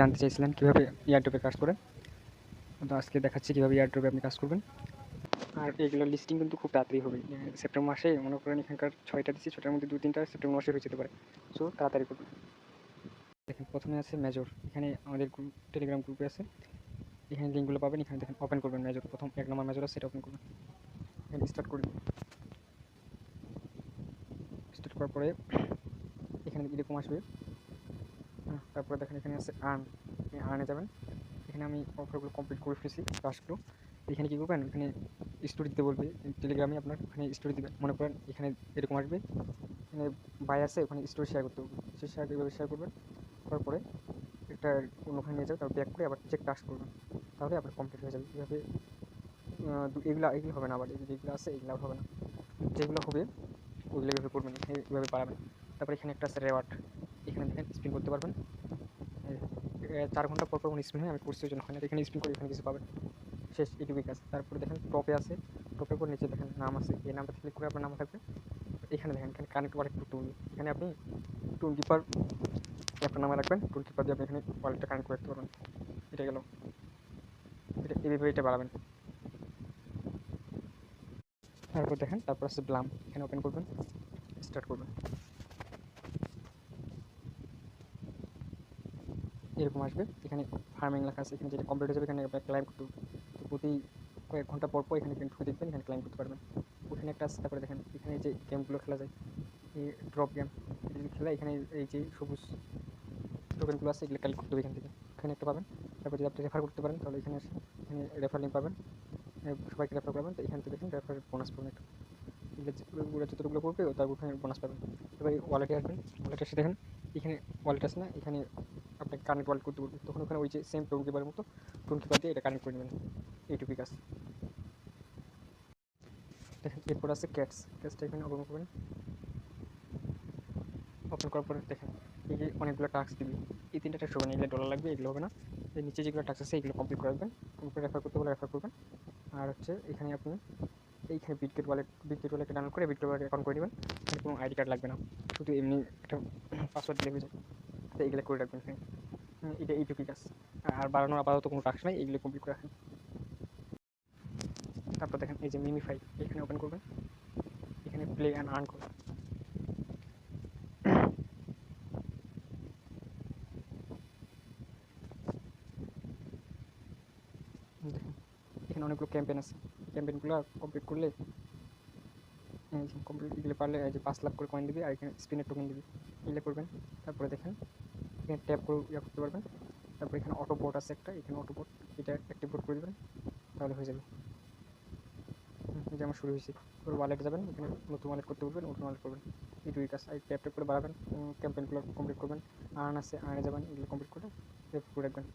জানতে চাইছিলেন কীভাবে এয়ারড্রপে কাজ করেন, তো আজকে দেখাচ্ছি কীভাবে এয়ারড্রপে আপনি কাজ করবেন। আর এগুলোর লিস্টিং কিন্তু খুব তাড়াতাড়ি হবে। সেপ্টেম্বর মাসে মনে করেন এখানকার 6টা দিচ্ছি, 6টার মধ্যে 2-3টা সেপ্টেম্বর মাসে হয়ে যেতে পারে। সো তাড়াতাড়ি করবেন। দেখেন প্রথমে আছে মেজর, এখানে আমাদের টেলিগ্রাম গ্রুপে আছে, এখানে লিঙ্কগুলো পাবেন। এখানে দেখেন ওপেন করবেন মেজর, প্রথম 1 নম্বর মেজর আছে সেটা ওপেন করবেন। এখানে স্টার্ট করবেন। স্টার্ট করার পরে এখানে এরকম আসবে। তারপরে দেখেন এখানে আছে আর্ন, আর্নে যাবেন। এখানে আমি অফারগুলো কমপ্লিট করে ফেলেছি, টাস্কগুলো। এখানে কী করবেন, এখানে স্টোরি দিতে বলবে টেলিগ্রামে আপনার, ওখানে স্টোরি দেবেন। মনে করেন এখানে এরকম আসবে, এখানে বাই আছে, ওখানে স্টোরি শেয়ার করতে হবে। সেই শেয়ার এভাবে শেয়ার করবেন, করার পরে একটা অন্যখানে নিয়ে যাবে, তারপর ব্যাক করে আবার চেক টাস্ক করবেন, তাহলে আপনার কমপ্লিট হয়ে যাবে। এইভাবে এগুলো হবে না, আবার যেগুলো আছে এগুলো হবে না, যেগুলো হবে ওইগুলো এভাবে করবেন, এইভাবে বাড়াবেন। তারপরে এখানে একটা আছে রেওয়ার্ড, এখানে দেখেন স্পিন করতে পারবেন। 4 ঘন্টা পর পর স্পিন হয়, আমি করছি ওই জন্য হয় না। এখানে স্পিন করে এখানে কিছু পাবেন, শেষ এটুকুই কাজ। তারপরে দেখেন টপে আছে, টপের পর নিচে দেখেন নাম আছে, এই নামটা ক্লিক করে আপনার নাম থাকবে। এখানে দেখেন এখানে কানেক্ট ওয়ালেট টুল, এখানে আপনি টুল কিপার আপনার নামে রাখবেন, টুল কিপার দিয়ে আপনি এখানে ওয়ালেটটা কানেক্ট করতে পারবেন। এটা গেল, এটা এইভাবে এটা বাড়াবেন। তারপর দেখেন তারপর আছে ব্লাম, এখানে ওপেন করবেন, স্টার্ট করবেন। এরকম আসবে, এখানে ফার্মিং লেখা আছে, এখানে যেটা কমপ্লিট হয়ে যাবে এখানে আপনার ক্লাইম করতে হবে। তো প্রতি কয়েক ঘন্টা পর পর এখানে ঢুকে দেখবেন, এখানে ক্লাইম করতে পারবেন। ওখানে একটা আছে। তারপরে দেখেন এখানে যে গেমগুলো খেলা যায়, এই ড্রপ গেম, এটা যদি খেলা, এখানে এই যে সবুজ টোকেনগুলো আছে এগুলো কালেক্ট করতে হবে এখান থেকে, এখানে একটা পাবেন। তারপর যদি আপনি রেফার করতে পারেন তাহলে এখানে আসে, এখানে রেফার লিঙ্ক পাবেন, সবাইকে রেফার করবেন। তো এখান থেকে দেখেন রেফার বোনাস পাবেন একটা, এগুলো যতগুলো করবে তার ওখানে বোনাস পাবেন। এবার ওয়ালেটে আসবেন, ওয়ালেটে এসে দেখেন এখানে ওয়ালেট আছে না, এখানে আপনাকে কানেক্ট ওয়ালেট করতে বলবে, তখন ওখানে ওই যে সেম টোন কিপারের মতো টোন কিপার দিয়ে এটা কানেক্ট করে নেবেন। এইটুকুই কাজ। দেখেন এরপর আছে ক্যাটস, ক্যাটসটা এখানে ওপেন করবেন। ওপেন করার পরে দেখেন এই যে অনেকগুলো টাস্ক দিবি, এই 3টা টাস্ক হবে না, এগুলো ডলার লাগবে, এগুলো হবে না। এই নিচে যেগুলো টাস্ক আছে এগুলো কমপ্লিট করে রাখবেন, কমপ্লিট রেফার করতে বলে রেফার করবেন। আর হচ্ছে এখানে আপনি এইখানে বিটগেট ওয়ালেটটা ডাউনলোড করে বিটগেট ওয়ালেট অ্যাকাউন্ট করে নেবেন। এখানে কোনো আইডি কার্ড লাগবে না, শুধু এমনি একটা পাসওয়ার্ড দিলে হয়ে যায়। তো এগুলো করে রাখবেন এখানে। এটা এইটুকুই কাজ। আর বাড়ানোর আপাতত কোনো টাস্ক নাই, এগুলো কমপ্লিট করে রাখেন। তারপর দেখেন এই যে মিমিফাই, এখানে ওপেন করবেন, এখানে প্লে অ্যান্ড আর্ন করবেন। দেখেন এখানে অনেকগুলো ক্যাম্পেইন আছে, ক্যাম্পেইনগুলো কমপ্লিট করলে কমপ্লিট এগুলো পারলে এই যে 5 লাখ করে কয়েন দিবি, আর এখানে স্পিনের টোকেন দিবি, এগুলো করবেন। তারপরে দেখেন এখানে ট্যাপ করে করতে পারবেন। তারপর এখানে অটো বোট আছে একটা, এখানে অটো বোট, এটা অ্যাক্টিভ বোট করে দেবেন, তাহলে হয়ে যাবে। এই যে আমার শুরু হয়েছে। এবার ওয়ালেটে যাবেন, এখানে নতুন ওয়ালেট করতে বলবেন, নতুন ওয়ালেট করবেন। এইটুকুই কাজ। আর ট্যাপ ট্যাপ করে বাড়াবেন, ক্যাম্পেইনগুলো কমপ্লিট করবেন। আর্ন আছে, আর্নে যাবেন, এগুলো কমপ্লিট করে রাখবেন।